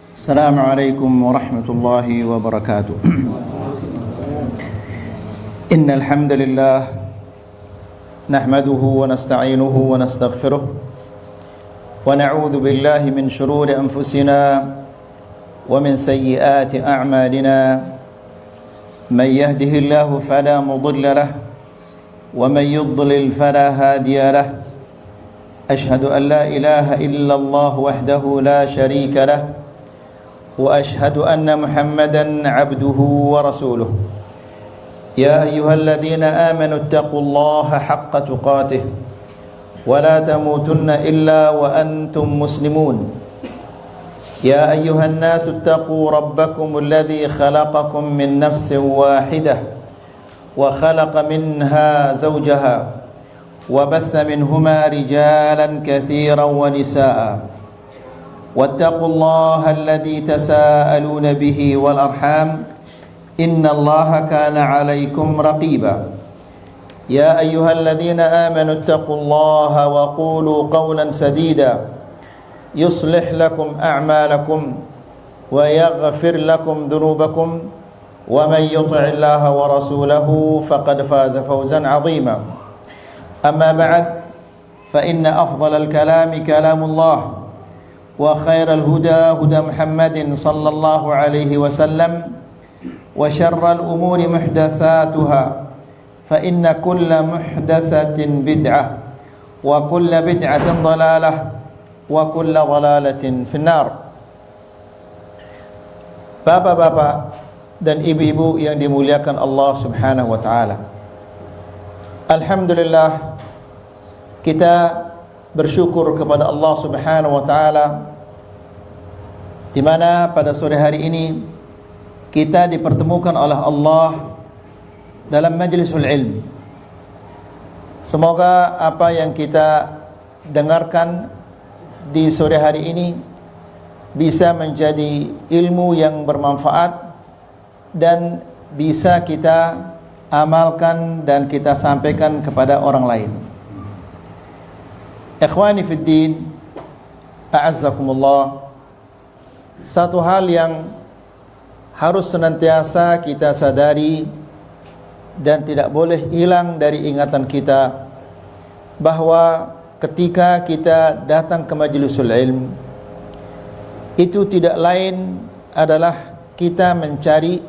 السلام عليكم ورحمة الله وبركاته. إن الحمد لله نحمده ونستعينه ونستغفره ونعوذ بالله من شرور أنفسنا ومن سيئات أعمالنا. من يهده الله فلا مضل له ومن يضلل فلا هادي له. أشهد أن لا إله إلا الله وحده لا شريك له وأشهد أن محمدا عبده ورسوله. يا أيها الذين آمنوا اتقوا الله حق تقاته ولا تموتن إلا وأنتم مسلمون. يا أيها الناس اتقوا ربكم الذي خلقكم من نفس واحدة وخلق منها زوجها وبث منهما رجالا كثيرا ونساء. واتقوا الله الذي تساءلون به والأرحام إن الله كان عليكم رقيبا. يا أيها الذين آمنوا اتقوا الله وقولوا قولا سديدا يصلح لكم أعمالكم ويغفر لكم ذنوبكم ومن يطع الله ورسوله فقد فاز فوزا عظيما. أما بعد فإن أفضل الكلام كلام الله وخير الهدى هدى محمد صلى الله عليه وسلم وشر الأمور محدثاتها فإن كل محدثة بدعة وكل بدعة ضلالة وكل ضلالة في النار. Bapak-bapak dan ibu-ibu yang dimuliakan Allah Subhanahu wa taala. Alhamdulillah, kita bersyukur kepada Allah Subhanahu wa taala di mana pada sore hari ini kita dipertemukan oleh Allah dalam majlisul ilm. Semoga apa yang kita dengarkan di sore hari ini bisa menjadi ilmu yang bermanfaat dan bisa kita amalkan dan kita sampaikan kepada orang lain. Ikhwani fid din, a'azzakumullah, satu hal yang harus senantiasa kita sadari dan tidak boleh hilang dari ingatan kita, bahwa ketika kita datang ke majlisul ilm, itu tidak lain adalah kita mencari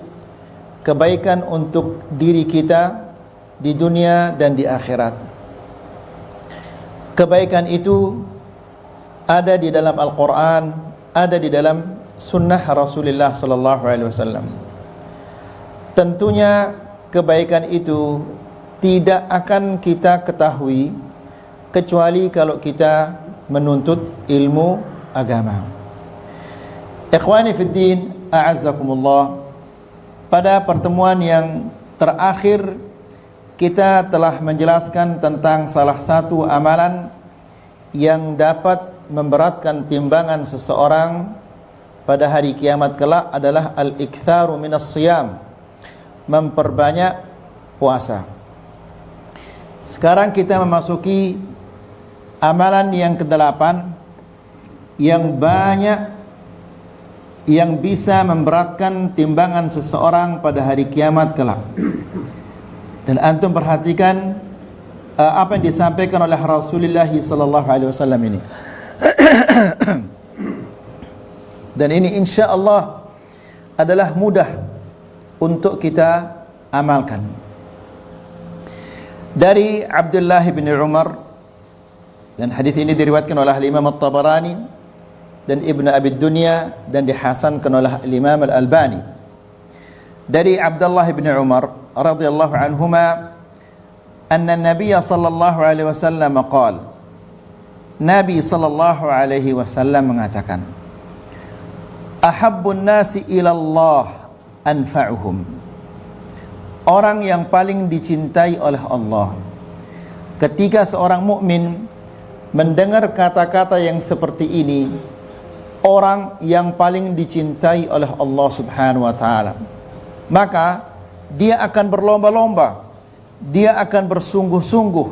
kebaikan untuk diri kita di dunia dan di akhirat. Kebaikan itu ada di dalam Al-Quran, ada di dalam sunnah Rasulullah sallallahu alaihi wasallam. Tentunya kebaikan itu tidak akan kita ketahui kecuali kalau kita menuntut ilmu agama. Ikhwani fid din, a'azzakumullah, pada pertemuan yang terakhir kita telah menjelaskan tentang salah satu amalan yang dapat memberatkan timbangan seseorang pada hari kiamat kelak adalah al-iktharu minas siyam, memperbanyak puasa. Sekarang kita memasuki amalan yang ke-8 yang banyak yang bisa memberatkan timbangan seseorang pada hari kiamat kelak. Dan antum perhatikan apa yang disampaikan oleh Rasulullah sallallahu alaihi wasallam ini. Dan ini insya-Allah adalah mudah untuk kita amalkan. Dari Abdullah bin Umar, dan hadis ini diriwayatkan oleh Imam At-Tabarani dan Ibn Abi Dunya dan dihasankan oleh Imam Al-Albani. Dari Abdullah bin Umar radhiyallahu anhuma anna Nabiy sallallahu alaihi wasallam qala, Nabi sallallahu alaihi wasallam mengatakan, ahabbun nasi ila Allah anfa'uhum. Orang yang paling dicintai oleh Allah. Ketika seorang mukmin mendengar kata-kata yang seperti ini, orang yang paling dicintai oleh Allah Subhanahu wa taala, maka dia akan berlomba-lomba, dia akan bersungguh-sungguh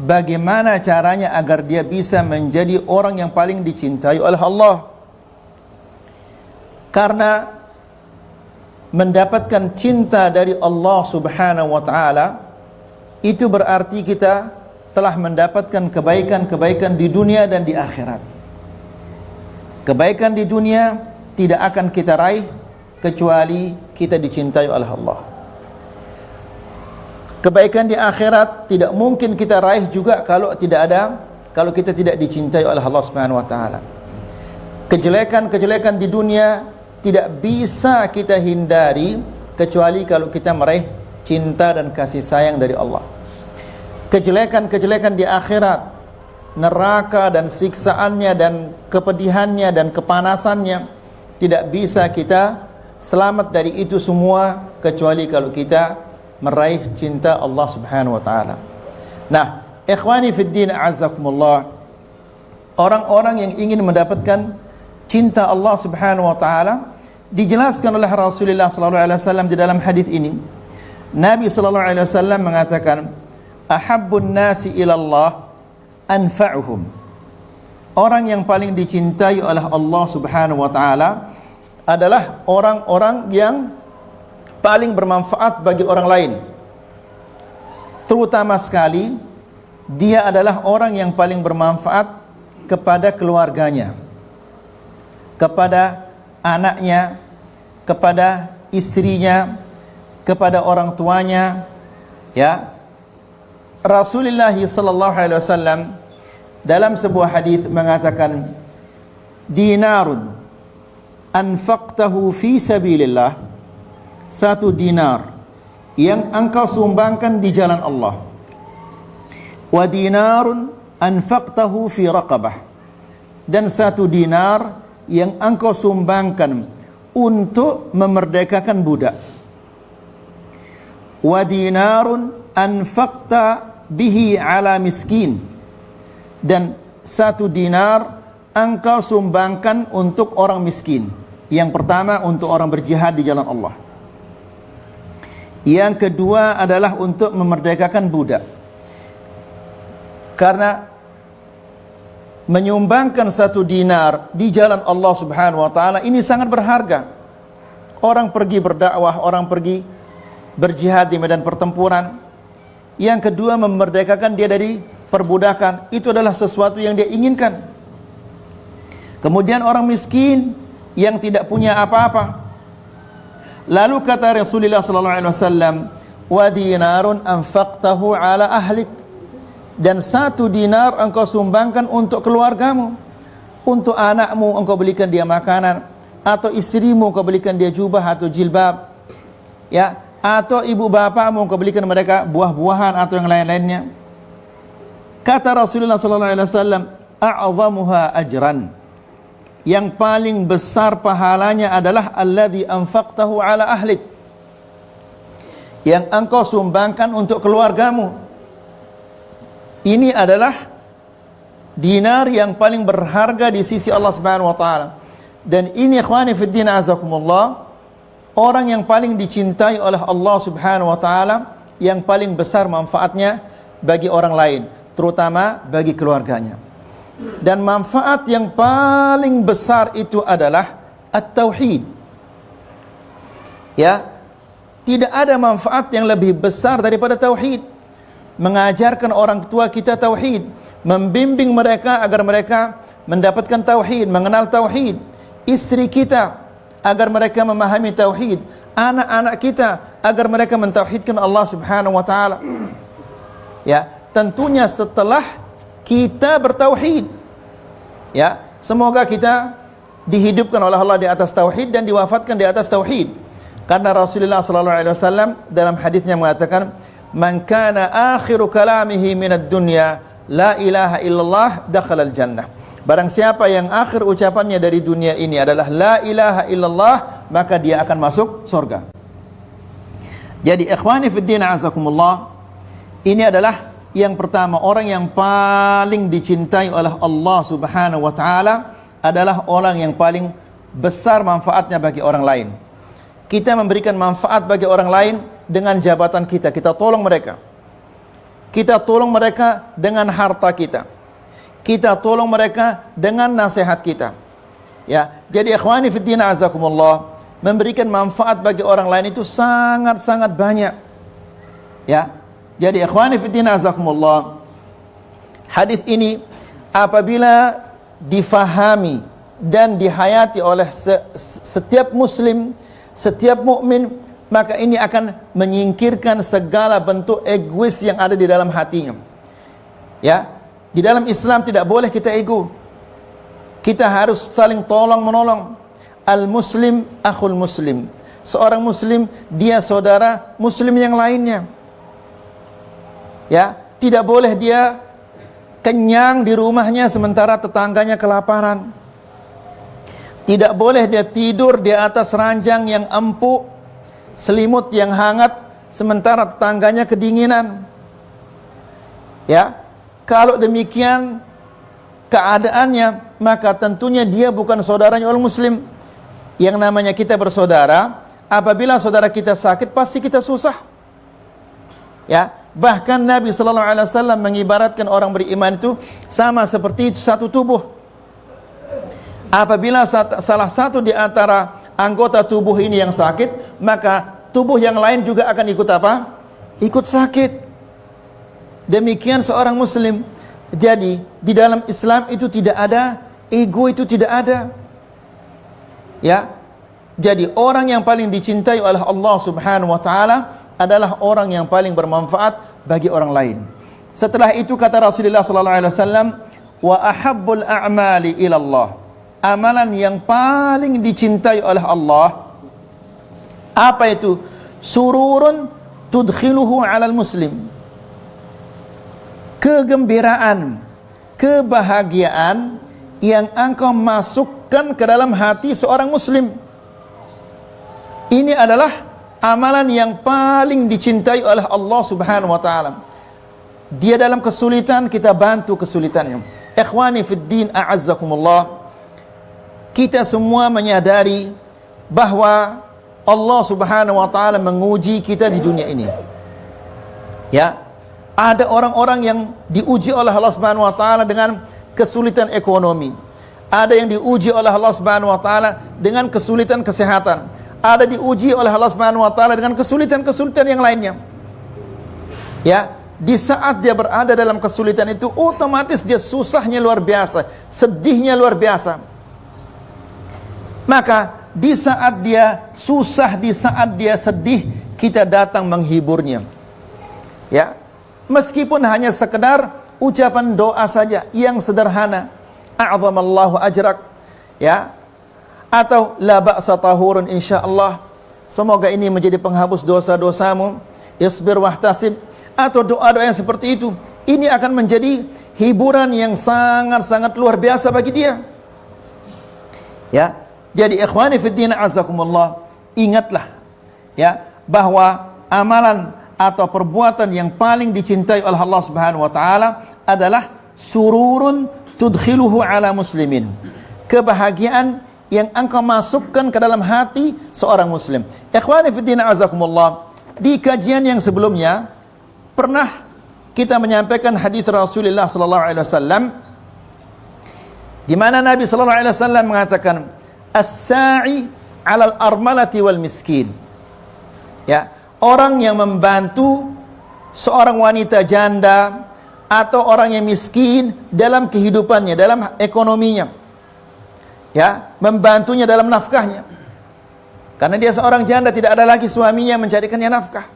bagaimana caranya agar dia bisa menjadi orang yang paling dicintai oleh Allah. Karena mendapatkan cinta dari Allah Subhanahu wa taala itu berarti kita telah mendapatkan kebaikan-kebaikan di dunia dan di akhirat. Kebaikan di dunia tidak akan kita raih kecuali kita dicintai oleh Allah. Kebaikan di akhirat tidak mungkin kita raih juga kalau kita tidak dicintai oleh Allah Subhanahu wa taala. Kejelekan-kejelekan di dunia tidak bisa kita hindari kecuali kalau kita meraih cinta dan kasih sayang dari Allah. Kejelekan-kejelekan di akhirat, neraka dan siksaannya dan kepedihannya dan kepanasannya, tidak bisa kita selamat dari itu semua kecuali kalau kita meraih cinta Allah Subhanahu wa taala. Nah, ikhwani fid din a'azzakumullah, orang-orang yang ingin mendapatkan cinta Allah Subhanahu wa taala dijelaskan oleh Rasulullah sallallahu alaihi wasallam di dalam hadis ini. Nabi sallallahu alaihi wasallam mengatakan, "Ahabbun nasi ila Allah anfa'uhum." Orang yang paling dicintai oleh Allah Subhanahu wa taala adalah orang-orang yang paling bermanfaat bagi orang lain. Terutama sekali dia adalah orang yang paling bermanfaat kepada keluarganya, kepada anaknya, kepada istrinya, kepada orang tuanya. Ya, Rasulullah sallallahu alaihi wasallam dalam sebuah hadis mengatakan, dinarun anfaqtahu fi sabilillah, satu dinar yang engkau sumbangkan di jalan Allah, wa dinarun anfaqtahu fi raqabah, dan satu dinar yang engkau sumbangkan untuk memerdekakan budak, wa dinarun anfaqta bihi ala miskin, dan satu dinar engkau sumbangkan untuk orang miskin. Yang pertama untuk orang berjihad di jalan Allah, yang kedua adalah untuk memerdekakan budak. Karena menyumbangkan satu dinar di jalan Allah Subhanahu wa taala ini sangat berharga. Orang pergi berdakwah, orang pergi berjihad di medan pertempuran. Yang kedua memerdekakan dia dari perbudakan, itu adalah sesuatu yang dia inginkan. Kemudian orang miskin yang tidak punya apa-apa, lalu kata Rasulullah sallallahu alaihi wasallam, wa dinarun anfaqtahu ala ahlik, dan satu dinar engkau sumbangkan untuk keluargamu, untuk anakmu engkau belikan dia makanan, atau istrimu engkau belikan dia jubah atau jilbab, ya, atau ibu bapakmu engkau belikan mereka buah-buahan atau yang lain-lainnya. Kata Rasulullah sallallahu alaihi wasallam, a'zamuha ajran, yang paling besar pahalanya adalah alladzi anfaqtahu ala ahlik, yang engkau sumbangkan untuk keluargamu. Ini adalah dinar yang paling berharga di sisi Allah Subhanahu wa taala. Dan ini ikhwani fid din azakumullah, orang yang paling dicintai oleh Allah Subhanahu wa taala, yang paling besar manfaatnya bagi orang lain, terutama bagi keluarganya. Dan manfaat yang paling besar itu adalah at-tauhid. Ya, tidak ada manfaat yang lebih besar daripada tauhid. Mengajarkan orang tua kita tauhid, membimbing mereka agar mereka mendapatkan tauhid, mengenal tauhid. Istri kita agar mereka memahami tauhid, anak-anak kita agar mereka mentauhidkan Allah Subhanahu wa taala. Ya, tentunya setelah kita bertauhid. Ya, semoga kita dihidupkan oleh Allah di atas tauhid dan diwafatkan di atas tauhid. Karena Rasulullah sallallahu alaihi wasallam dalam hadisnya mengatakan, "Man kana akhiru kalamihi minad dunya la ilaha illallah dakhala al-jannah." Barang siapa yang akhir ucapannya dari dunia ini adalah la ilaha illallah, maka dia akan masuk surga. Jadi ikhwani fid din azakumullah, ini adalah yang pertama, orang yang paling dicintai oleh Allah Subhanahu wa taala adalah orang yang paling besar manfaatnya bagi orang lain. Kita memberikan manfaat bagi orang lain dengan jabatan kita, kita tolong mereka. Kita tolong mereka dengan harta kita. Kita tolong mereka dengan nasihat kita. Ya, jadi ikhwani fiddin azakumullah, memberikan manfaat bagi orang lain itu sangat-sangat banyak. Ya. Jadi ikhwani fiddin azakumullah, hadis ini apabila difahami dan dihayati oleh setiap muslim, setiap mukmin, maka ini akan menyingkirkan segala bentuk egois yang ada di dalam hatinya. Ya, di dalam Islam tidak boleh kita ego. Kita harus saling tolong menolong. Al-muslim akhul muslim. Seorang muslim dia saudara muslim yang lainnya. Ya, tidak boleh dia kenyang di rumahnya sementara tetangganya kelaparan. Tidak boleh dia tidur di atas ranjang yang empuk, selimut yang hangat sementara tetangganya kedinginan. Ya, kalau demikian keadaannya, maka tentunya dia bukan saudaranya orang muslim. Yang namanya kita bersaudara, apabila saudara kita sakit pasti kita susah. Ya, bahkan Nabi sallallahu alaihi wasallam mengibaratkan orang beriman itu sama seperti satu tubuh. Apabila salah satu di antara anggota tubuh ini yang sakit, maka tubuh yang lain juga akan ikut apa? Ikut sakit. Demikian seorang muslim. Jadi di dalam Islam itu tidak ada ego, itu tidak ada. Ya. Jadi orang yang paling dicintai oleh Allah Subhanahu wa taala adalah orang yang paling bermanfaat bagi orang lain. Setelah itu kata Rasulullah sallallahu alaihi wasallam, wa ahabbul a'mali ila Allah. Amalan yang paling dicintai oleh Allah apa itu? Sururun tudkhiluhu 'alal muslim. Kegembiraan, kebahagiaan yang engkau masukkan ke dalam hati seorang muslim. Ini adalah amalan yang paling dicintai oleh Allah Subhanahu wa taala. Dia dalam kesulitan, kita bantu kesulitannya. Ikhwani fid din a'azzakumullah. Kita semua menyadari bahwa Allah Subhanahu wa taala menguji kita di dunia ini. Ya. Ada orang-orang yang diuji oleh Allah Subhanahu wa taala dengan kesulitan ekonomi. Ada yang diuji oleh Allah Subhanahu wa taala dengan kesulitan kesehatan. Ada diuji oleh Allah Subhanahu wa taala dengan kesulitan-kesulitan yang lainnya. Ya, di saat dia berada dalam kesulitan itu otomatis dia susahnya luar biasa, sedihnya luar biasa. Maka di saat dia susah, di saat dia sedih, kita datang menghiburnya. Ya. Meskipun hanya sekedar ucapan doa saja yang sederhana, a'zamallahu ajrak, ya, atau la ba'sa tahurun insyaallah, semoga ini menjadi penghapus dosa-dosamu, isbir wahtasib, atau doa-doa yang seperti itu, ini akan menjadi hiburan yang sangat-sangat luar biasa bagi dia. Ya, jadi ikhwani fiddin azakumullah, ingatlah ya bahwa amalan atau perbuatan yang paling dicintai oleh Allah Subhanahu wa taala adalah sururun tudkhiluhu ala muslimin. Kebahagiaan yang engkau masukkan ke dalam hati seorang muslim. Ikhwani fiddin azakumullah, di kajian yang sebelumnya pernah kita menyampaikan hadis Rasulullah sallallahu alaihi wasallam di mana Nabi sallallahu alaihi wasallam mengatakan as-sa'i 'alal armalati wal miskin. Ya, orang yang membantu seorang wanita janda atau orang yang miskin dalam kehidupannya, dalam ekonominya, ya, membantunya dalam nafkahnya. Karena dia seorang janda, tidak ada lagi suaminya mencarikannya nafkah.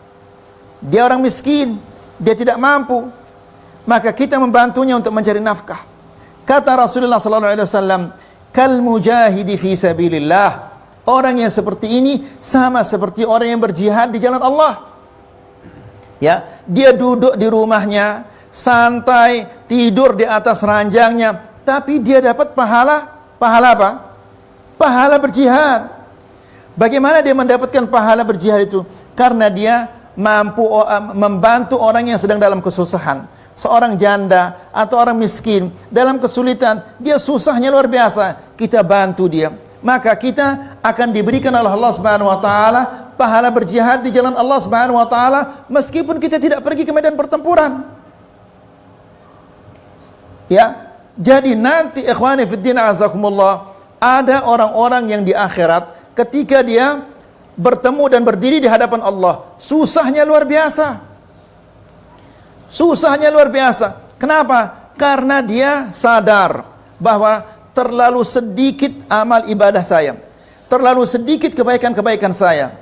Dia orang miskin, dia tidak mampu, maka kita membantunya untuk mencari nafkah. Kata Rasulullah sallallahu alaihi wasallam, kal mujahidi fi sabilillah. Orang yang seperti ini sama seperti orang yang berjihad di jalan Allah. Ya, dia duduk di rumahnya, santai, tidur di atas ranjangnya, tapi dia dapat pahala apa? Pahala berjihad. Bagaimana dia mendapatkan pahala berjihad itu? Karena dia mampu membantu orang yang sedang dalam kesusahan. Seorang janda atau orang miskin dalam kesulitan, dia susahnya luar biasa, kita bantu dia. Maka kita akan diberikan oleh Allah Subhanahu wa taala pahala berjihad di jalan Allah Subhanahu wa taala meskipun kita tidak pergi ke medan pertempuran. Ya, jadi nanti ikhwani fiddin azakumullah, ada orang-orang yang di akhirat ketika dia bertemu dan berdiri di hadapan Allah, susahnya luar biasa. Susahnya luar biasa. Kenapa? Karena dia sadar bahwa terlalu sedikit amal ibadah saya, terlalu sedikit kebaikan-kebaikan saya.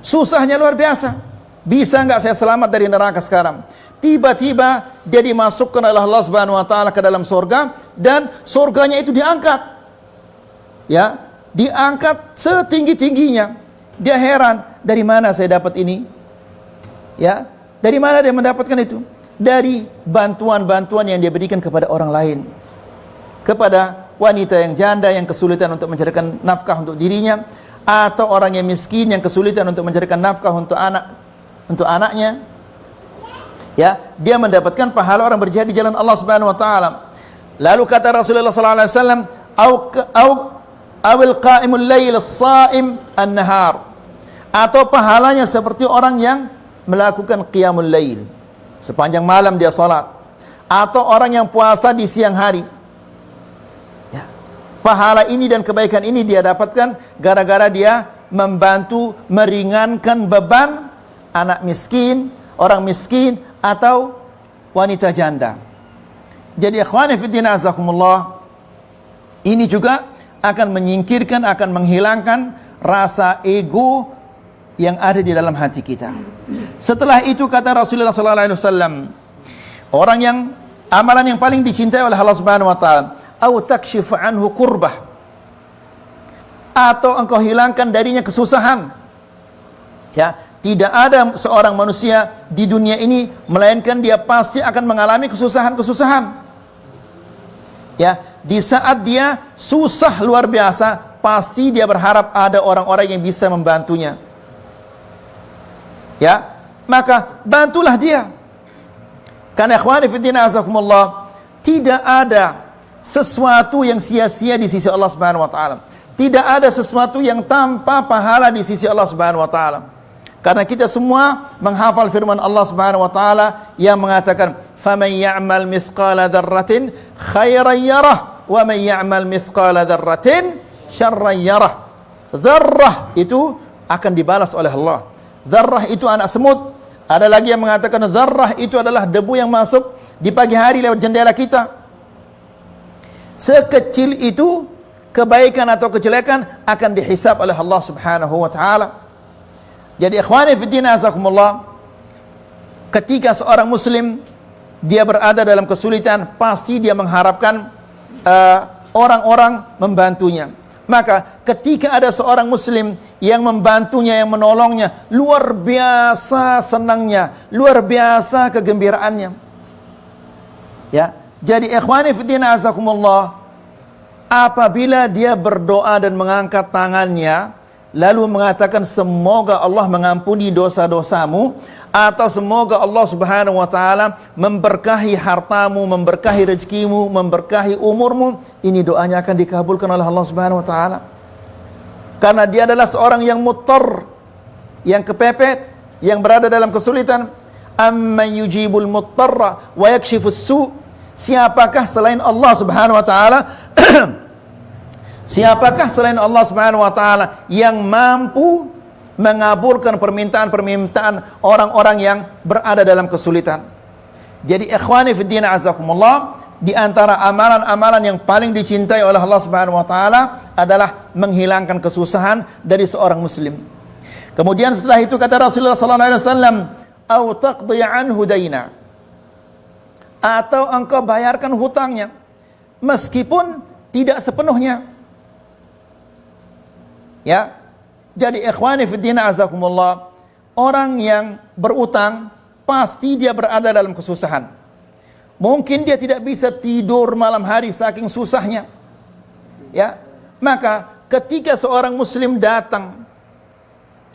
Susahnya luar biasa. Bisa enggak saya selamat dari neraka sekarang? Tiba-tiba dia dimasukkan oleh Allah Subhanahu wa taala ke dalam surga, dan surganya itu diangkat. Ya, diangkat setinggi-tingginya. Dia heran, dari mana saya dapat ini? Ya, dari mana dia mendapatkan itu? Dari bantuan-bantuan yang dia berikan kepada orang lain. Kepada wanita yang janda yang kesulitan untuk mencarikan nafkah untuk dirinya, atau orang yang miskin yang kesulitan untuk mencarikan nafkah untuk anaknya. Ya, dia mendapatkan pahala orang berjihad di jalan Allah Subhanahu wa taala. Lalu kata Rasulullah sallallahu alaihi wasallam, awil qa'imul lail as-sha'im an-nahar, atau pahalanya seperti orang yang melakukan qiyamul lail, sepanjang malam dia salat, atau orang yang puasa di siang hari. Ya. Pahala ini dan kebaikan ini dia dapatkan gara-gara dia membantu meringankan beban anak miskin, orang miskin, atau wanita janda. Jadi ikhwani fi din azakumullah, ini juga akan menyingkirkan, akan menghilangkan rasa ego yang ada di dalam hati kita. Setelah itu kata Rasulullah sallallahu alaihi wasallam, orang yang amalan yang paling dicintai oleh Allah Subhanahu wa taala, au takshifu anhu kurbah, atau engkau hilangkan darinya kesusahan. Ya, tidak ada seorang manusia di dunia ini melainkan dia pasti akan mengalami kesusahan-kesusahan. Ya, di saat dia susah luar biasa, pasti dia berharap ada orang-orang yang bisa membantunya. Ya, maka bantulah dia. Karena ikhwani fi din azakumullah, tidak ada sesuatu yang sia-sia di sisi Allah Subhanahu wa taala. Tidak ada sesuatu yang tanpa pahala di sisi Allah Subhanahu wa taala. Karena kita semua menghafal firman Allah Subhanahu wa taala yang mengatakan, "Faman ya'mal mithqala dzarratin khairan yarah, wa man ya'mal mithqala dzarratin syarran yarah." Dzarrah itu akan dibalas oleh Allah. Dzarrah itu anak semut. Ada lagi yang mengatakan dzarrah itu adalah debu yang masuk di pagi hari lewat jendela kita. Sekecil itu kebaikan atau kejelekan akan dihisab oleh Allah Subhanahu wa taala. Jadi ikhwani fi din azakumullah, ketika seorang muslim dia berada dalam kesulitan, pasti dia mengharapkan orang-orang membantunya. Maka ketika ada seorang muslim yang membantunya, yang menolongnya, luar biasa senangnya, luar biasa kegembiraannya. Ya, jadi ikhwani fi din azakumullah, apabila dia berdoa dan mengangkat tangannya lalu mengatakan semoga Allah mengampuni dosa-dosamu, atau semoga Allah Subhanahu wa taala memberkahi hartamu, memberkahi rezekimu, memberkahi umurmu, ini doanya akan dikabulkan oleh Allah Subhanahu wa taala. Karena dia adalah seorang yang muttar, yang kepepet, yang berada dalam kesulitan. Amman yujibul muttarra wa yakshifus su', siapakah selain Allah Subhanahu wa taala siapakah selain Allah Subhanahu wa taala yang mampu mengabulkan permintaan-permintaan orang-orang yang berada dalam kesulitan? Jadi ikhwani fi din azakumullah, di antara amalan-amalan yang paling dicintai oleh Allah Subhanahu wa taala adalah menghilangkan kesusahan dari seorang muslim. Kemudian setelah itu kata Rasulullah sallallahu alaihi wasallam, "Au taqdi anhu daina", atau engkau bayarkan hutangnya meskipun tidak sepenuhnya. Ya, jadi ikhwani fi din azakumullah, orang yang berutang pasti dia berada dalam kesusahan. Mungkin dia tidak bisa tidur malam hari saking susahnya. Ya, maka ketika seorang muslim datang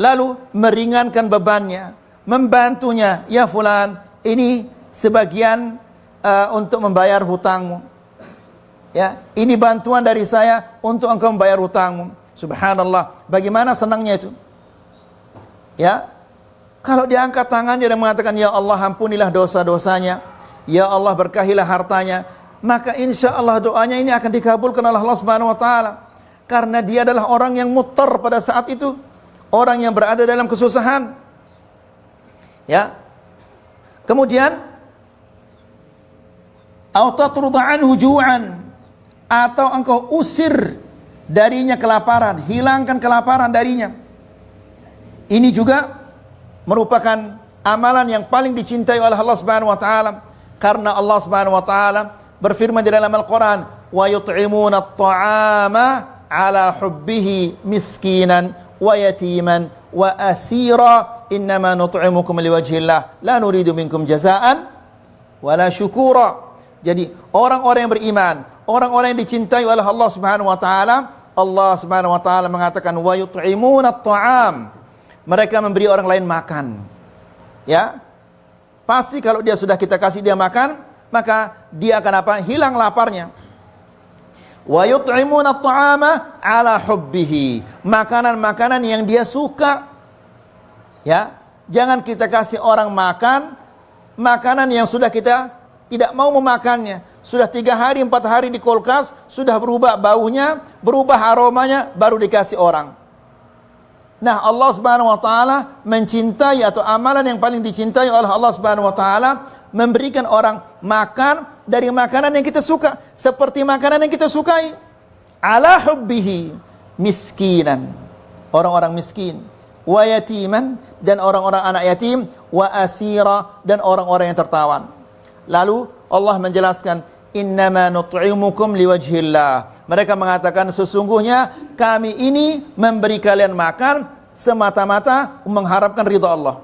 lalu meringankan bebannya, membantunya, "Ya fulan, ini sebagian untuk membayar hutangmu. Ya, ini bantuan dari saya untuk engkau membayar hutangmu." Subhanallah, bagaimana senangnya itu. Ya, kalau dia angkat tangannya dan mengatakan, "Ya Allah, ampunilah dosa-dosanya, ya Allah berkahilah hartanya." maka insya Allah doanya ini akan dikabulkan oleh Allah Subhanahu wa taala, karena dia adalah orang yang muttar pada saat itu, orang yang berada dalam kesusahan. Ya. Kemudian au tatrud anhu ju'an, atau engkau usir darinya kelaparan, hilangkan kelaparan darinya. Ini juga merupakan amalan yang paling dicintai oleh Allah Subhanahu wa taala, karena Allah Subhanahu wa taala berfirman di dalam Al-Qur'an, wa yut'imuna at-ta'ama ala hubbihi miskinan wa yatiman wa asira innama nut'imukum liwajhillah la nuridu minkum jazaan wala syukura. Jadi orang-orang yang beriman, orang-orang yang dicintai oleh Allah Subhanahu wa taala, Allah Subhanahu wa taala mengatakan wa yut'imuna at-ta'am, mereka memberi orang lain makan. Ya, pasti kalau dia sudah kita kasih dia makan, maka dia akan apa? Hilang laparnya. Wa yut'imuna at-ta'ama ala hubbihi, makanan-makanan yang dia suka. Ya, jangan kita kasih orang makan makanan yang sudah kita tidak mau memakannya. Sudah 3 hari 4 hari di kulkas, sudah berubah baunya, berubah aromanya, baru dikasih orang. Nah, Allah Subhanahu wa taala mencintai, atau amalan yang paling dicintai oleh Allah Subhanahu wa taala, memberikan orang makan dari makanan yang kita suka, seperti makanan yang kita sukai. Ala hubbihi, miskinan, orang-orang miskin, wa yatiman, dan orang-orang anak yatim, wa asira, dan orang-orang yang tertawan. Lalu Allah menjelaskan, innama nut'imukum liwajhillah. Mereka mengatakan, sesungguhnya kami ini memberi kalian makan semata-mata mengharapkan ridha Allah.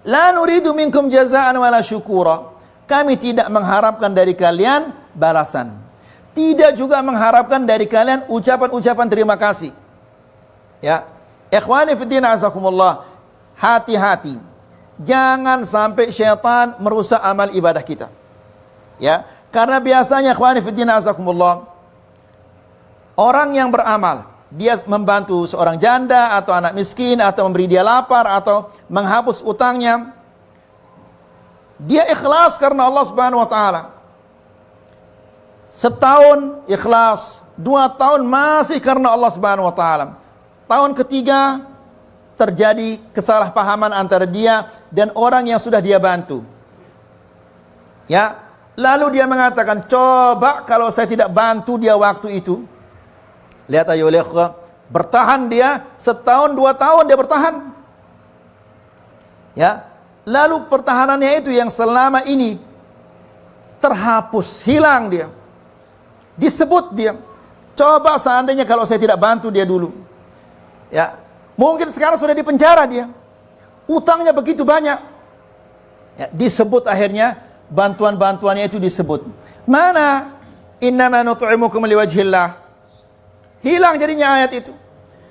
La nuridu minkum jazaan wala syukura. Kami tidak mengharapkan dari kalian balasan, tidak juga mengharapkan dari kalian ucapan-ucapan terima kasih. Ya, ikhwani fiddin azakumullah, hati-hati, jangan sampai syaitan merusak amal ibadah kita. Ya, karena biasanya ikhwani fiddin azakumullah, orang yang beramal, dia membantu seorang janda atau anak miskin, atau memberi dia lapar, atau menghapus utangnya, dia ikhlas karena Allah Subhanahu wa taala. Setahun ikhlas, 2 tahun masih karena Allah Subhanahu wa taala. Tahun ketiga terjadi kesalahpahaman antara dia dan orang yang sudah dia bantu. Ya, lalu dia mengatakan, coba kalau saya tidak bantu dia waktu itu. Lihat ayo ikhwah, bertahan dia setahun 2 tahun dia bertahan. Ya, lalu pertahanannya itu yang selama ini terhapus, hilang dia. Disebut dia, coba seandainya kalau saya tidak bantu dia dulu. Ya, mungkin sekarang sudah di penjara dia. Utangnya begitu banyak. Ya, disebut akhirnya bantuan-bantuannya itu disebut. Mana? Innama nut'imukum liwajhillah. Hilang jadinya ayat itu.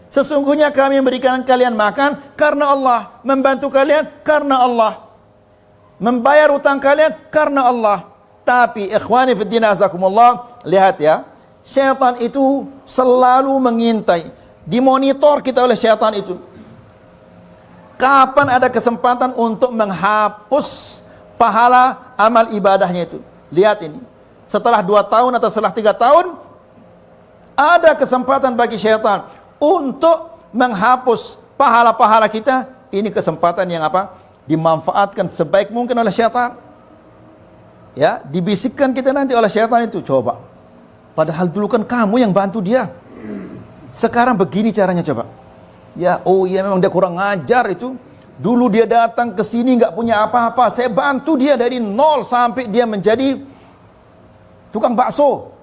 Sesungguhnya kami memberikan kalian makan karena Allah, membantu kalian karena Allah, membayar utang kalian karena Allah. Tapi ikhwani fiddin azakumullah, lihat ya, syaitan itu selalu mengintai, dimonitor kita oleh syaitan itu. Kapan ada kesempatan untuk menghapus pahala amal ibadahnya itu. Lihat ini, setelah 2 tahun atau setelah 3 tahun, ada kesempatan bagi syaitan untuk menghapus pahala-pahala kita. Ini kesempatan yang apa? Dimanfaatkan sebaik mungkin oleh syaitan. Ya, dibisikkan kita nanti oleh syaitan itu, coba, padahal dulu kan kamu yang bantu dia, sekarang begini caranya, coba. Ya, oh iya memang dia kurang ngajar itu. Dulu dia datang ke sini nggak punya apa-apa, saya bantu dia dari nol sampai dia menjadi tukang bakso.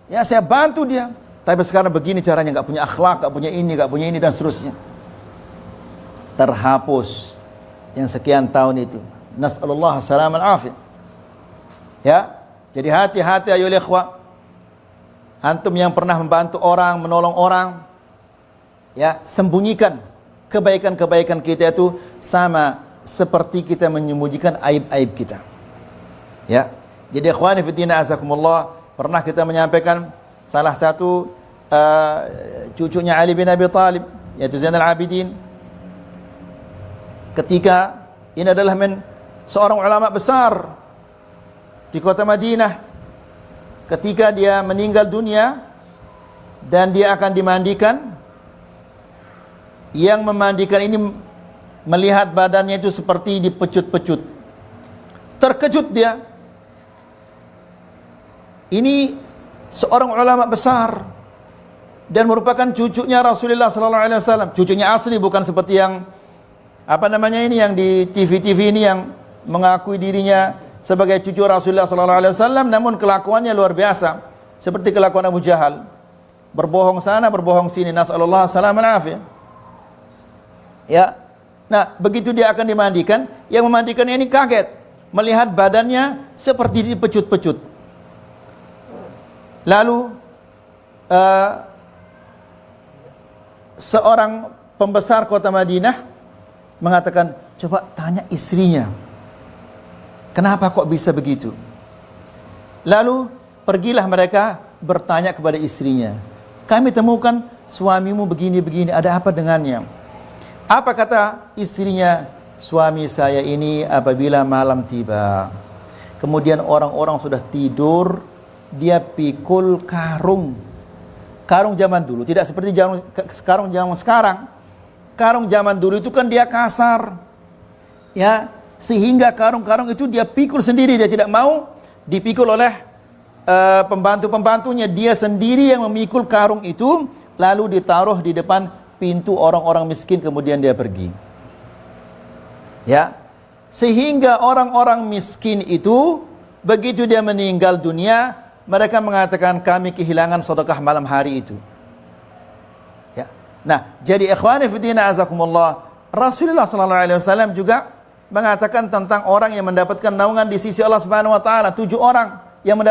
Ya, saya bantu dia. Tapi sekarang begini caranya, nggak punya akhlak, nggak punya ini dan seterusnya. Terhapus yang sekian tahun itu. Nas'alullah salam al-afiyah. Ya, jadi hati-hati ayo ikhwah. Antum yang pernah membantu orang, menolong orang, ya, sembunyikan kebaikan-kebaikan kita itu, sama seperti kita menyembunyikan aib-aib kita. Ya, jadi ikhwani fiddina azakumullah, pernah kita menyampaikan salah satu cucunya Ali bin Abi Thalib, yaitu Zainal Abidin, ketika ini adalah seorang ulama besar di kota Madinah, ketika dia meninggal dunia dan dia akan dimandikan, yang memandikan ini melihat badannya itu seperti dipecut-pecut. Terkejut dia. Ini seorang ulama besar dan merupakan cucunya Rasulullah sallallahu alaihi wasallam, cucunya asli, bukan seperti yang yang di TV-TV ini yang mengakui dirinya sebagai cucu Rasulullah sallallahu alaihi wasallam namun kelakuannya luar biasa, seperti kelakuan Abu Jahal. Berbohong sana, berbohong sini, nasallallahu salaman afiyah. Ya. Nah, begitu dia akan dimandikan, yang memandikannya ini kaget melihat badannya seperti dipecut-pecut. Lalu seorang pembesar kota Madinah mengatakan, coba tanya istrinya, kenapa kok bisa begitu? Lalu pergilah mereka bertanya kepada istrinya, kami temukan suamimu begini-begini, ada apa dengannya? Apa kata istrinya? Suami saya ini apabila malam tiba, kemudian orang-orang sudah tidur, dia pikul karung zaman dulu, tidak seperti karung zaman sekarang. Karung zaman dulu itu kan dia kasar, ya, sehingga karung-karung itu dia pikul sendiri, dia tidak mau dipikul oleh pembantu-pembantunya, dia sendiri yang memikul karung itu, lalu ditaruh di depan pintu orang-orang miskin, kemudian dia pergi. Ya, sehingga orang-orang miskin itu begitu dia meninggal dunia, mereka mengatakan kami kehilangan sedekah malam hari itu. Ya. Nah, jadi ikhwani fillah azakumullah, Rasulullah sallallahu alaihi wasallam juga mengatakan tentang orang yang mendapatkan naungan di sisi Allah Subhanahu wa taala, 7 orang yang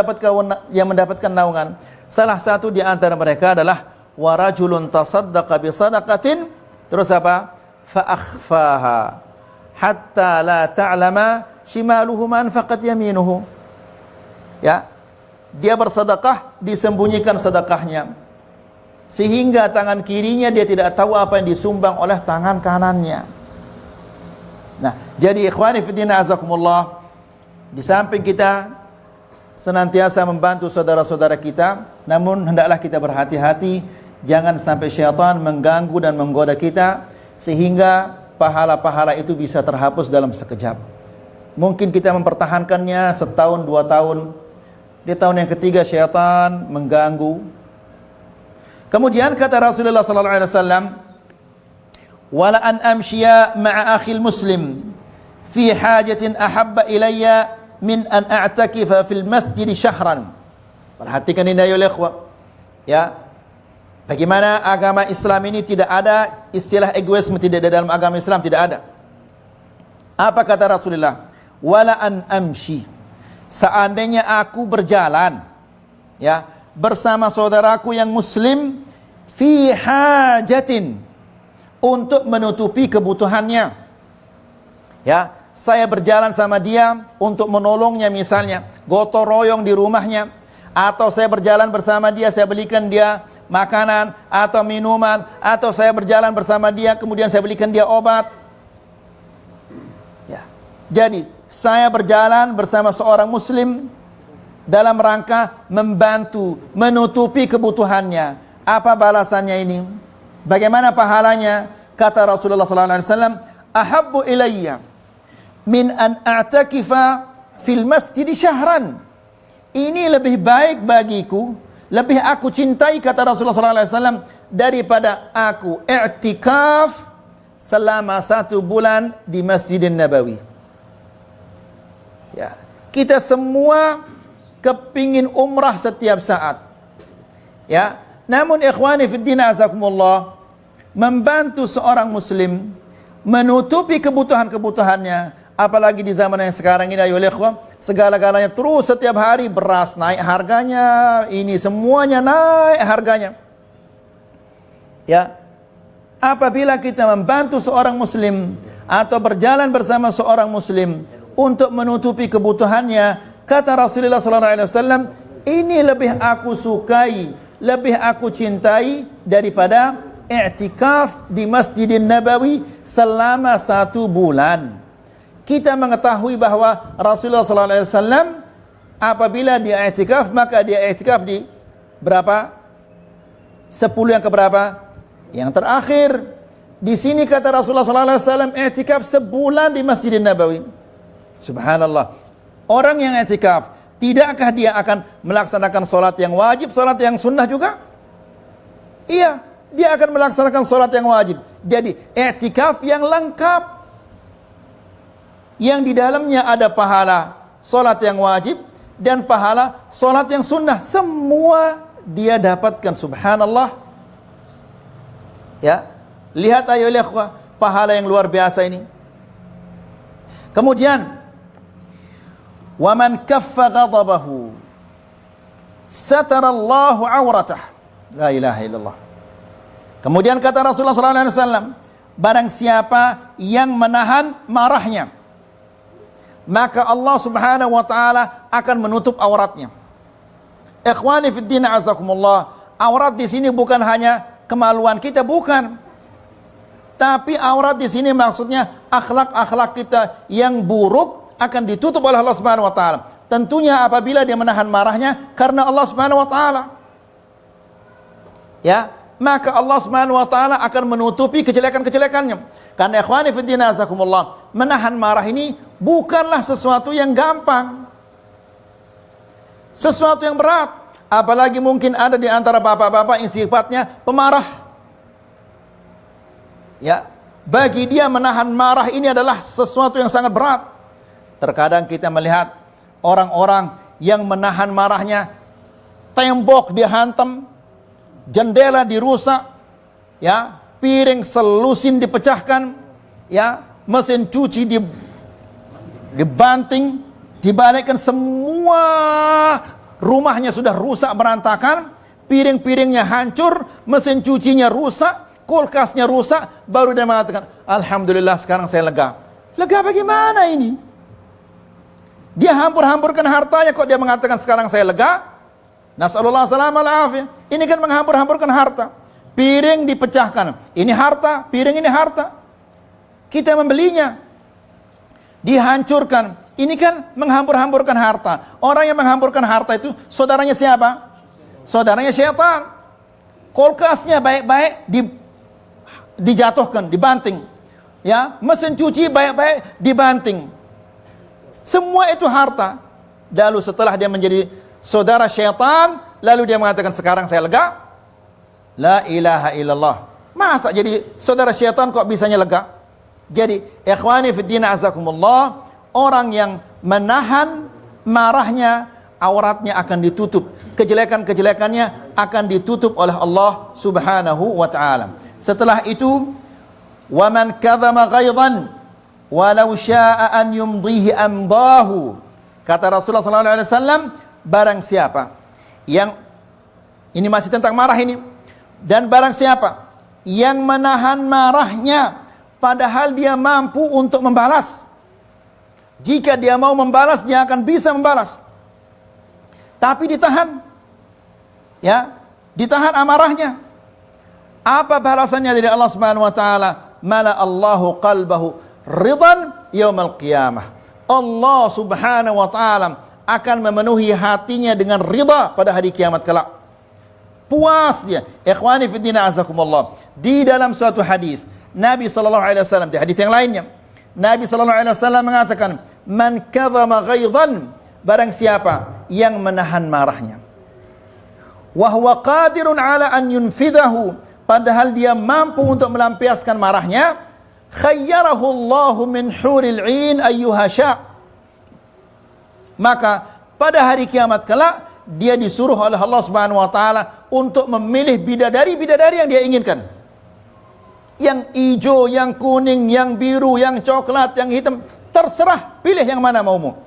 mendapatkan naungan. Salah satu di antara mereka adalah wa rajulun tasaddaqa bi sadaqatin, terus apa? Fa akhfaha hatta la ta'lama shimaluhu ma anfaqat yaminuhu. Ya. Dia bersedekah, disembunyikan sedekahnya, sehingga tangan kirinya dia tidak tahu apa yang disumbang oleh tangan kanannya. Nah, jadi ikhwani fillah azakumullah, di samping kita senantiasa membantu saudara-saudara kita, namun hendaklah kita berhati-hati, jangan sampai syaitan mengganggu dan menggoda kita, sehingga pahala-pahala itu bisa terhapus dalam sekejap. Mungkin kita mempertahankannya setahun, 2 tahun, di tahun yang ketiga syaitan mengganggu. Kemudian kata Rasulullah sallallahu alaihi wasallam, wala an amshiya ma'a akhil muslim fi hajatin ahabba ilayya min an a'takifa fil masjid syahran. Perhatikan ini ya ikhwah. Ya. Bagaimana agama Islam ini tidak ada istilah egoisme, tidak ada dalam agama Islam, tidak ada. Apa kata Rasulullah? Wala an amshi, seandainya aku berjalan, ya, bersama saudaraku yang muslim, fi hajatin, untuk menutupi kebutuhannya, ya, saya berjalan sama dia untuk menolongnya, misalnya gotong royong di rumahnya, atau saya berjalan bersama dia, saya belikan dia makanan atau minuman, atau saya berjalan bersama dia kemudian saya belikan dia obat, ya. Jadi saya berjalan bersama seorang muslim dalam rangka membantu, menutupi kebutuhannya. Apa balasannya ini? Bagaimana pahalanya? Kata Rasulullah SAW, ahabbu ilayya min an a'takifa fil masjid syahran. Ini lebih baik bagiku, lebih aku cintai, kata Rasulullah SAW, daripada aku i'tikaf selama 1 bulan di Masjidin Nabawi. Ya, kita semua kepingin umrah setiap saat. Ya, namun ikhwani fillah azakumullah, membantu seorang muslim menutupi kebutuhan-kebutuhannya, apalagi di zaman yang sekarang ini ayo ikhwah, segala-galanya terus setiap hari beras naik harganya, ini semuanya naik harganya. Ya. Apabila kita membantu seorang muslim atau berjalan bersama seorang muslim untuk menutupi kebutuhannya, kata Rasulullah SAW, ini lebih aku sukai, lebih aku cintai daripada i'tikaf di Masjidin Nabawi selama 1 bulan. Kita mengetahui bahwa Rasulullah SAW apabila dia i'tikaf, maka dia i'tikaf di berapa? 10 yang keberapa? Yang terakhir. Di sini kata Rasulullah sallallahu alaihi wasallam i'tikaf sebulan di Masjidin Nabawi. Subhanallah. Orang yang i'tikaf, tidakkah dia akan melaksanakan salat yang wajib, salat yang sunnah juga? Iya, dia akan melaksanakan salat yang wajib. Jadi i'tikaf yang lengkap, yang di dalamnya ada pahala salat yang wajib dan pahala salat yang sunnah, semua dia dapatkan. Subhanallah. Ya, lihat ayo ikhwah, pahala yang luar biasa ini. Kemudian, wa man kaffa ghadabahu satarallahu awratah. La ilaha illallah. Kemudian kata Rasulullah sallallahu alaihi wasallam, barang siapa yang menahan marahnya, maka Allah Subhanahu wa taala akan menutup auratnya. Ikhwani fid din azakumullah, aurat di sini bukan hanya kemaluan kita, bukan. Tapi aurat di sini maksudnya akhlak-akhlak kita yang buruk akan ditutup oleh Allah Subhanahu wa taala. Tentunya apabila dia menahan marahnya karena Allah Subhanahu wa taala. Ya, maka Allah Subhanahu wa taala akan menutupi kejelekan-kejelekannya. Karena ikhwani fid din azakumullah, menahan marah ini bukanlah sesuatu yang gampang. Sesuatu yang berat. Apalagi mungkin ada di antara bapak-bapak yang sifatnya pemarah. Ya, bagi dia menahan marah ini adalah sesuatu yang sangat berat. Terkadang kita melihat orang-orang yang menahan marahnya, tembok dihantam, jendela dirusak, ya, piring selusin dipecahkan, ya, mesin cuci dibanting, dibalikkan, semua rumahnya sudah rusak berantakan, piring-piringnya hancur, mesin cucinya rusak, kulkasnya rusak, baru dia mengatakan, alhamdulillah sekarang saya lega. Lega bagaimana ini? Dia hampur-hampurkan hartanya, kok dia mengatakan sekarang saya lega? Nasallallahu alaihi wasallam. Ini kan menghambur-hamburkan harta. Piring dipecahkan. Ini harta, piring ini harta. Kita membelinya. Dihancurkan. Ini kan menghambur-hamburkan harta. Orang yang menghamburkan harta itu saudaranya siapa? Saudaranya syaitan. Kulkasnya baik-baik dijatuhkan, dibanting. Ya, mesin cuci baik-baik dibanting. Semua itu harta. Lalu setelah dia menjadi saudara syaitan, lalu dia mengatakan sekarang saya lega. La ilaha illallah. Masa jadi saudara syaitan kok bisanya lega? Jadi ikhwani fid din azakumullah, orang yang menahan marahnya, auratnya akan ditutup, kejelekan-kejelekannya akan ditutup oleh Allah Subhanahu wa taala. Setelah itu, wa man kadzama ghaidhan walau syaa'a an yumdihi amdahu. Kata Rasulullah sallallahu alaihi wasallam, barang siapa yang, ini masih tentang marah ini, dan barang siapa yang menahan marahnya padahal dia mampu untuk membalas, jika dia mau membalas dia akan bisa membalas, tapi ditahan, ya, ditahan amarahnya. Apa balasannya dari Allah Subhanahu wa taala? Mala Allahu qalbahu ridan yaumal qiyamah. Allah Subhanahu wa taala akan memenuhi hatinya dengan ridha pada hari kiamat kelak. Puas dia. Ikhwani fi din azakumullah. Di dalam suatu hadis, Nabi sallallahu alaihi wasallam, di hadis yang lainnya, Nabi sallallahu alaihi wasallam mengatakan, "Man kadzama ghaidhan," barang siapa yang menahan marahnya, wa huwa qadirun ala an yunfidahu, padahal dia mampu untuk melampiaskan marahnya, khayyarahu Allahu min huril 'ain ayyuha sya'. Maka pada hari kiamat kelak dia disuruh oleh Allah Subhanahu wa taala untuk memilih bidadari-bidadari yang dia inginkan. Yang hijau, yang kuning, yang biru, yang coklat, yang hitam, terserah, pilih yang mana maumu.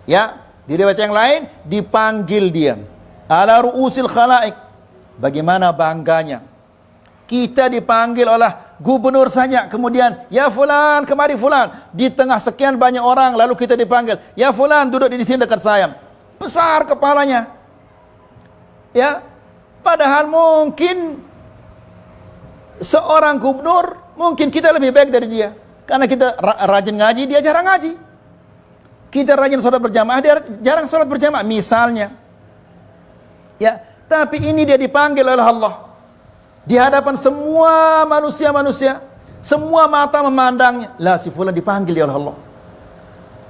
Ya, di riwayat yang lain dipanggil dia. Ala ru'usil khalaik. Bagaimana bangganya kita dipanggil oleh gubernur saja, kemudian ya fulan, kemari fulan, di tengah sekian banyak orang, lalu kita dipanggil, ya fulan, duduk di sini dekat saya. Besar kepalanya, ya, padahal mungkin seorang gubernur, mungkin kita lebih baik dari dia, karena kita rajin ngaji, dia jarang ngaji. Kita rajin sholat berjamaah, dia jarang sholat berjamaah misalnya. Ya, tapi ini dia dipanggil oleh Allah di hadapan semua manusia-manusia, semua mata memandangnya. Lah, si fulan dipanggil oleh Allah.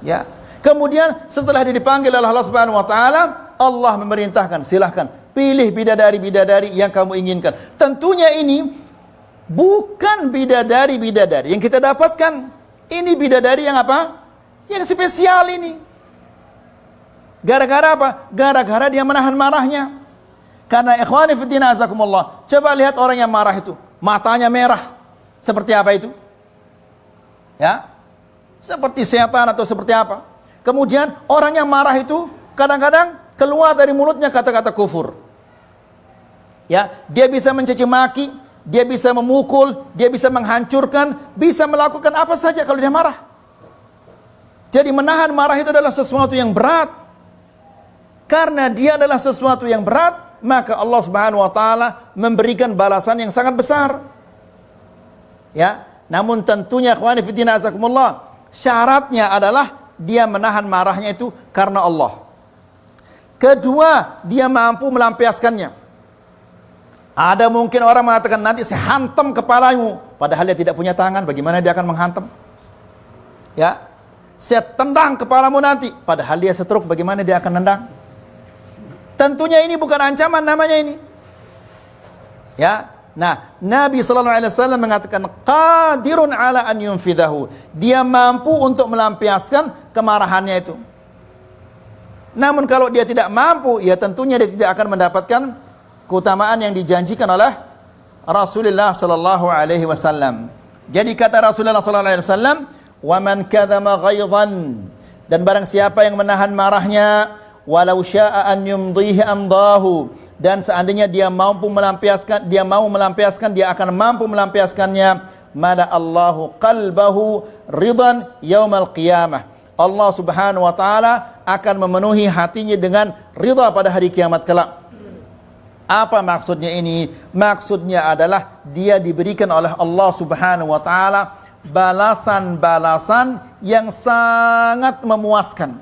Ya. Kemudian setelah dia dipanggil oleh Allah Subhanahu wa taala, Allah memerintahkan, silahkan pilih bidadari-bidadari yang kamu inginkan. Tentunya ini bukan bidadari-bidadari yang kita dapatkan. Ini bidadari yang apa? Yang spesial ini. Gara-gara apa? Gara-gara dia menahan marahnya. Karena ikhwani fiddin azakumullah, coba lihat orang yang marah itu, matanya merah. Seperti apa itu? Ya. Seperti setan atau seperti apa? Kemudian orang yang marah itu kadang-kadang keluar dari mulutnya kata-kata kufur. Ya, dia bisa mencaci maki, dia bisa memukul, dia bisa menghancurkan, bisa melakukan apa saja kalau dia marah. Jadi menahan marah itu adalah sesuatu yang berat. Karena dia adalah sesuatu yang berat, maka Allah Subhanahu wa taala memberikan balasan yang sangat besar. Ya, namun tentunya ikhwani fillah azakumullah, syaratnya adalah dia menahan marahnya itu karena Allah. Kedua, dia mampu melampiaskannya. Ada mungkin orang mengatakan, nanti saya hantam kepalamu, padahal dia tidak punya tangan, bagaimana dia akan menghantam? Ya, saya tendang kepalamu nanti, padahal dia setruk, bagaimana dia akan nendang? Tentunya ini bukan ancaman namanya ini. Ya, nah, Nabi SAW mengatakan qadirun ala an yunfidahu. Dia mampu untuk melampiaskan kemarahannya itu. Namun kalau dia tidak mampu, ya tentunya dia tidak akan mendapatkan keutamaan yang dijanjikan oleh Rasulullah SAW. Jadi kata Rasulullah SAW, wa man kadzama ghaidhan, dan barang siapa yang menahan marahnya, walau syaa an yumdhihi amdahu, dan seandainya dia mampu melampiaskan, dia akan mampu melampiaskannya. Mala Allahu qalbahu ridan yaumal qiyamah. Allah Subhanahu wa taala akan memenuhi hatinya dengan ridha pada hari kiamat kelak. Apa maksudnya ini? Maksudnya adalah dia diberikan oleh Allah Subhanahu wa taala balasan-balasan yang sangat memuaskan.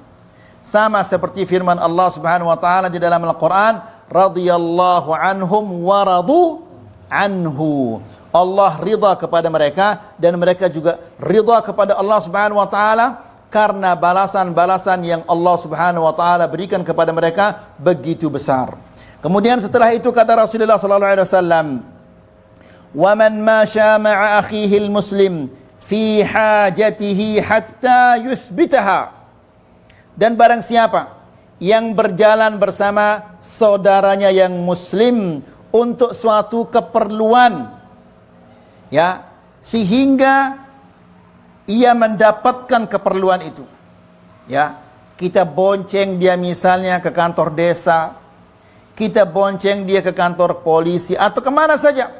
Sama seperti firman Allah Subhanahu wa taala di dalam Al-Qur'an, radhiyallahu anhum wa radu anhu. Allah ridha kepada mereka dan mereka juga ridha kepada Allah Subhanahu wa taala karena balasan-balasan yang Allah Subhanahu wa taala berikan kepada mereka begitu besar. Kemudian setelah itu kata Rasulullah sallallahu alaihi wasallam, "Wa man masya ma'a akhihi al-muslim fi hajatihi hatta yuthbitaha." Dan barang siapa yang berjalan bersama saudaranya yang muslim untuk suatu keperluan, ya, sehingga ia mendapatkan keperluan itu. Ya, kita bonceng dia misalnya ke kantor desa, kita bonceng dia ke kantor polisi atau kemana saja.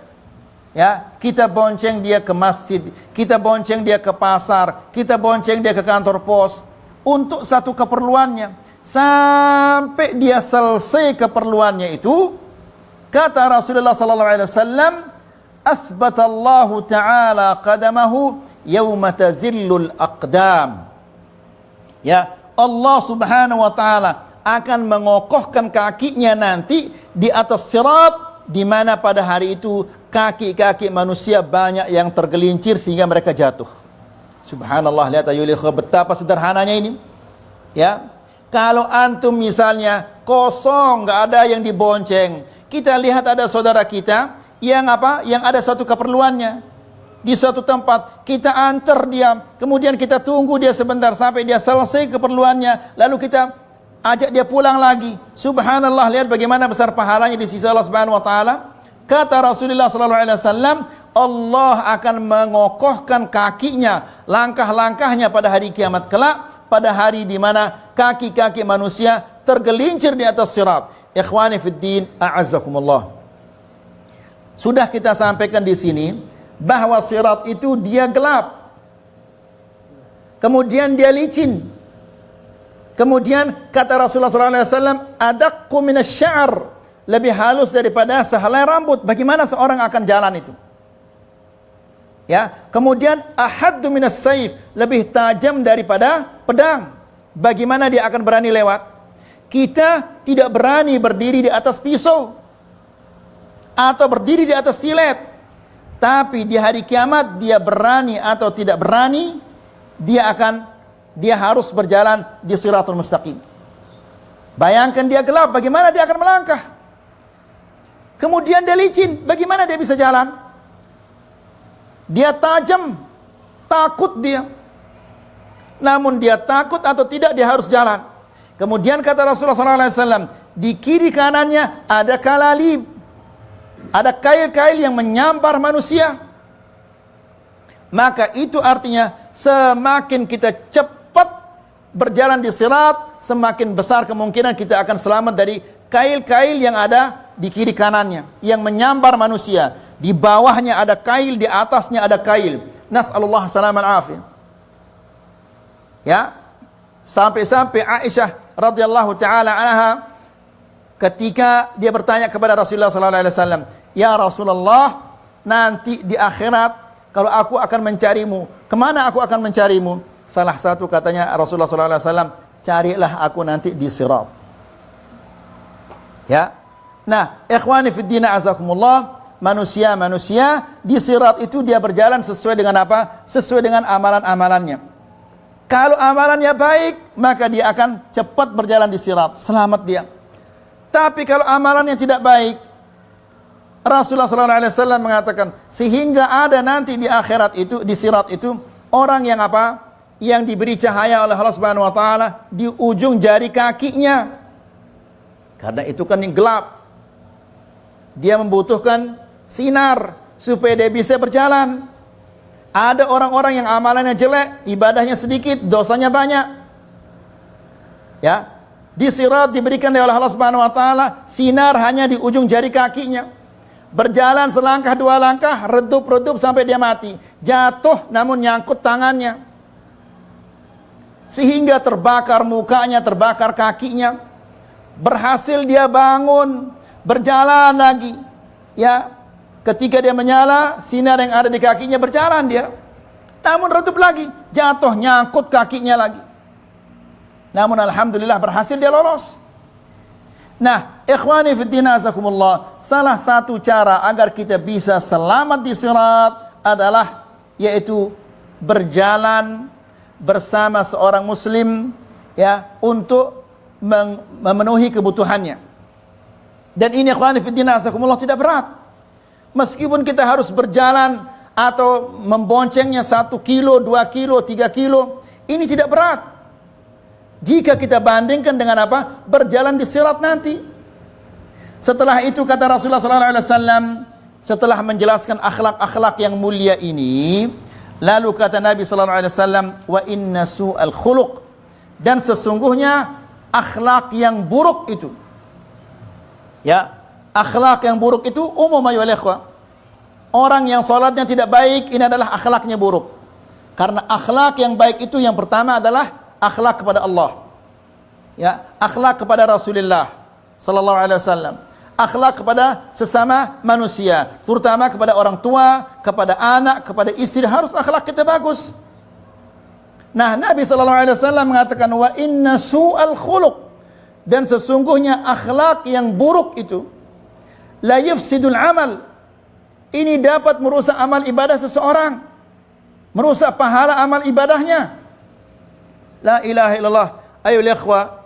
Ya, kita bonceng dia ke masjid, kita bonceng dia ke pasar, kita bonceng dia ke kantor pos untuk satu keperluannya. Sampai dia selesai keperluannya itu, kata Rasulullah sallallahu alaihi wasallam, asbatallahu ta'ala qadamahu yawma tazillul aqdam. Ya, Allah Subhanahu wa taala akan mengokohkan kakinya nanti di atas sirat, di mana pada hari itu kaki-kaki manusia banyak yang tergelincir sehingga mereka jatuh. Subhanallah, lihat ayuh betapa sederhananya ini. Ya, kalau antum misalnya kosong, nggak ada yang dibonceng, kita lihat ada saudara kita yang apa? Yang ada suatu keperluannya di suatu tempat, kita antar dia, kemudian kita tunggu dia sebentar sampai dia selesai keperluannya, lalu kita ajak dia pulang lagi. Subhanallah, lihat bagaimana besar pahalanya di sisi Allah Subhanahu wa taala. Kata Rasulullah sallallahu alaihi wasallam, Allah akan mengokohkan kakinya, langkah-langkahnya pada hari kiamat kelak, pada hari di mana kaki-kaki manusia tergelincir di atas sirat. Ikhwani fid din, a'azzakumullah. Sudah kita sampaikan di sini bahwa sirat itu dia gelap, kemudian dia licin, kemudian kata Rasulullah SAW, adaqqu minasy-sya'r, lebih halus daripada sehelai rambut. Bagaimana seorang akan jalan itu? Ya, kemudian ahaddu minas-saif, lebih tajam daripada pedang. bagaimana dia akan berani lewat? Kita tidak berani berdiri di atas pisau atau berdiri di atas silet. Tapi di hari kiamat dia berani atau tidak berani, dia harus berjalan di Shiratul Mustaqim. Bayangkan dia gelap, bagaimana dia akan melangkah? Kemudian dia licin, bagaimana dia bisa jalan? Dia tajam, takut dia. Namun dia takut atau tidak, dia harus jalan. Kemudian kata Rasulullah SAW, di kiri kanannya ada kalalib, ada kail-kail yang menyampar manusia. Maka itu artinya semakin kita cepat berjalan di sirat, semakin besar kemungkinan kita akan selamat dari kail-kail yang ada di kiri kanannya yang menyambar manusia. Di bawahnya ada kail, di atasnya ada kail. Nas'alullah salaman afiyah. Ya, sampai-sampai Aisyah radhiyallahu taala anha ketika dia bertanya kepada Rasulullah sallallahu alaihi wasallam, "Ya Rasulullah, nanti di akhirat kalau aku akan mencarimu, kemana aku akan mencarimu?" Salah satu katanya Rasulullah sallallahu alaihi wasallam, "Carilah aku nanti di sirat." Ya. Nah, ikhwani fid din azakumullah, manusia di sirat itu dia berjalan sesuai dengan apa? Sesuai dengan amalan-amalannya. Kalau amalannya baik, maka dia akan cepat berjalan di sirat, selamat dia. Tapi kalau amalannya tidak baik, Rasulullah SAW mengatakan, sehingga ada nanti di akhirat itu, di sirat itu, orang yang apa? Yang diberi cahaya oleh Allah Subhanahu wa taala di ujung jari kakinya. Karena itu kan yang gelap. Dia membutuhkan sinar supaya dia bisa berjalan. Ada orang-orang yang amalannya jelek, ibadahnya sedikit, dosanya banyak. Ya, di sirat diberikan oleh Allah Subhanahu wa taala sinar hanya di ujung jari kakinya. Berjalan selangkah dua langkah, redup-redup sampai dia mati. Jatuh namun nyangkut tangannya. Sehingga terbakar mukanya, terbakar kakinya. Berhasil dia bangun, berjalan lagi. Ya, ketika dia menyala, sinar yang ada di kakinya berjalan dia. Namun redup lagi, jatuh nyangkut kakinya lagi. Namun alhamdulillah berhasil dia lolos. Nah, ikhwani fiddin azakumullah, salah satu cara agar kita bisa selamat di sirat adalah yaitu berjalan bersama seorang muslim ya untuk memenuhi kebutuhannya. Dan ini ikhwani fiddin azakumullah tidak berat. Meskipun kita harus berjalan atau memboncengnya 1 kilo, 2 kilo, 3 kilo, ini tidak berat. Jika kita bandingkan dengan apa? Berjalan di sirat nanti. Setelah itu kata Rasulullah SAW, setelah menjelaskan akhlak-akhlak yang mulia ini, lalu kata Nabi SAW, wa inna su'al khuluq, dan sesungguhnya akhlak yang buruk itu, ya, akhlak yang buruk itu umum ayyuhal ikhwah. Orang yang salatnya tidak baik, ini adalah akhlaknya buruk. Karena akhlak yang baik itu yang pertama adalah akhlak kepada Allah, ya, akhlak kepada Rasulullah sallallahu alaihi wasallam, akhlak kepada sesama manusia, terutama kepada orang tua, kepada anak, kepada istri, harus akhlak kita bagus. Nah, Nabi sallallahu alaihi wasallam mengatakan wa inna su'al khuluq, dan sesungguhnya akhlak yang buruk itu la yufsidul amal, ini dapat merusak amal ibadah seseorang, merusak pahala amal ibadahnya. La ilaha illallah. Ayo ikhwah,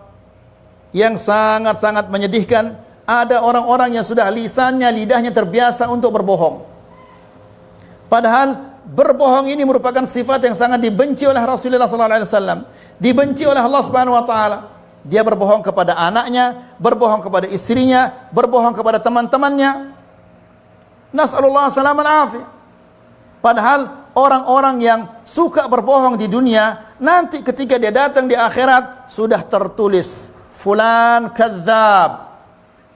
yang sangat-sangat menyedihkan, ada orang-orang yang sudah lisannya, lidahnya terbiasa untuk berbohong. Padahal berbohong ini merupakan sifat yang sangat dibenci oleh Rasulullah SAW, dibenci oleh Allah Subhanahu wa taala. Dia berbohong kepada anaknya, berbohong kepada istrinya, berbohong kepada teman-temannya. Nas'alullah salaman afiyah. Padahal orang-orang yang suka berbohong di dunia, nanti ketika dia datang di akhirat sudah tertulis fulan kadzab,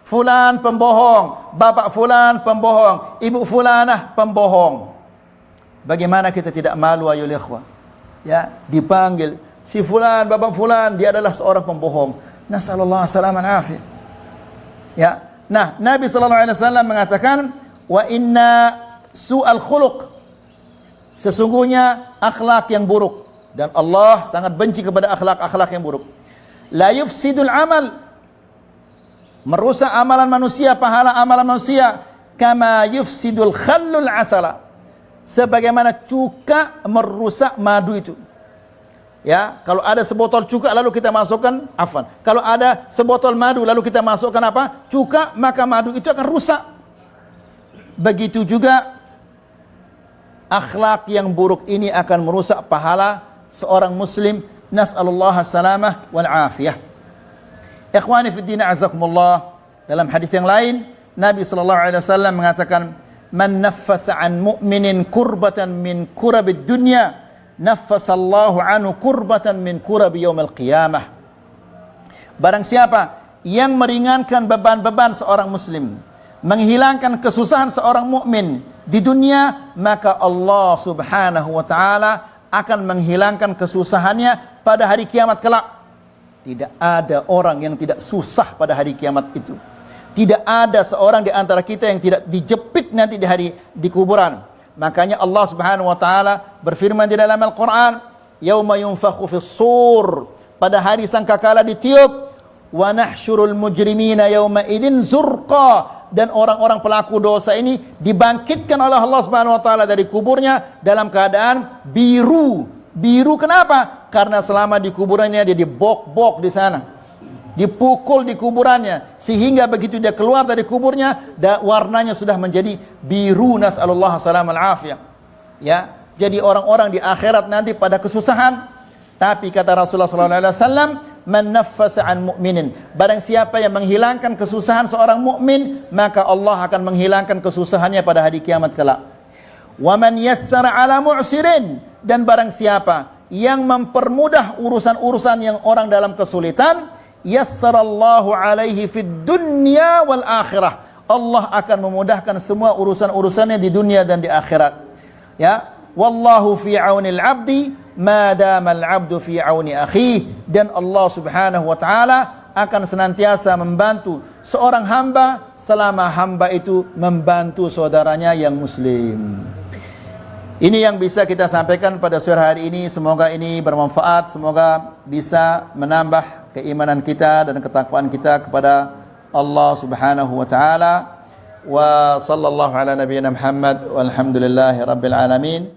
fulan pembohong, bapak fulan pembohong, ibu fulanah pembohong. Bagaimana kita tidak malu ayyuhal ikhwah? Ya, dipanggil si fulan, bapak fulan, dia adalah seorang pembohong. Nasallallahu salaman afiyah. Ya. Nah, Nabi sallallahu alaihi wasallam mengatakan wa inna su'al khuluq, sesungguhnya akhlak yang buruk, Dan Allah sangat benci kepada akhlak-akhlak yang buruk. La yufsidul amal, merusak amalan manusia, pahala amalan manusia, kama yufsidul khallul asala, sebagaimana cuka merusak madu itu. Ya, kalau ada sebotol cuka lalu kita masukkan kalau ada sebotol madu lalu kita masukkan apa? Cuka, maka madu itu akan rusak. Begitu juga akhlak yang buruk ini akan merusak pahala seorang muslim. Nas'alullah salamah wal afiyah. Ikhwani fi din, azakumullah. Dalam hadis yang lain Nabi SAW mengatakan, man naffasa an mu'minin kurbatan min kurabid dunya, naffasallahu anhu kurbatan min kurabi yaumil qiyamah. Barang siapa yang meringankan beban-beban seorang muslim, menghilangkan kesusahan seorang mukmin di dunia, maka Allah Subhanahu wa taala akan menghilangkan kesusahannya pada hari kiamat kelak. Tidak ada orang yang tidak susah pada hari kiamat itu. Tidak ada seorang di antara kita yang tidak dijepit nanti di kuburan. Makanya Allah Subhanahu wa taala berfirman di dalam Al-Qur'an, yauma yunfakhu fis-sur, pada hari sangkakala ditiup, wa nahsyurul mujrimina yauma idzin zurqa, dan orang-orang pelaku dosa ini dibangkitkan oleh Allah Subhanahu wa taala dari kuburnya dalam keadaan biru. Biru kenapa? Karena selama di kuburannya dia dibok-bok di sana, dipukul di kuburannya, sehingga begitu dia keluar dari kuburnya warnanya sudah menjadi biru. Nas'alullah salam al-afiyah. Ya, jadi orang-orang di akhirat nanti pada kesusahan. Tapi kata Rasulullah SAW, man naffasa an mu'minin, barang siapa yang menghilangkan kesusahan seorang mukmin, maka Allah akan menghilangkan kesusahannya pada hari kiamat kelak. Wa man yassara ala mu'sirin, dan barang siapa yang mempermudah urusan-urusan yang orang dalam kesulitan, yassarallahu alaihi fid dunya wal akhirah, Allah akan memudahkan semua urusan-urusannya di dunia dan di akhirat. Ya, wallahu fi aunil abdi ma damal abdu fi auni akhi, dan Allah Subhanahu wa taala akan senantiasa membantu seorang hamba selama hamba itu membantu saudaranya yang muslim. Ini yang bisa kita sampaikan pada sore hari ini. Semoga ini bermanfaat, semoga bisa menambah keimanan kita dan ketakwaan kita kepada Allah Subhanahu wa taala. Wa sallallahu ala nabiyyina Muhammad walhamdulillahi rabbil alamin.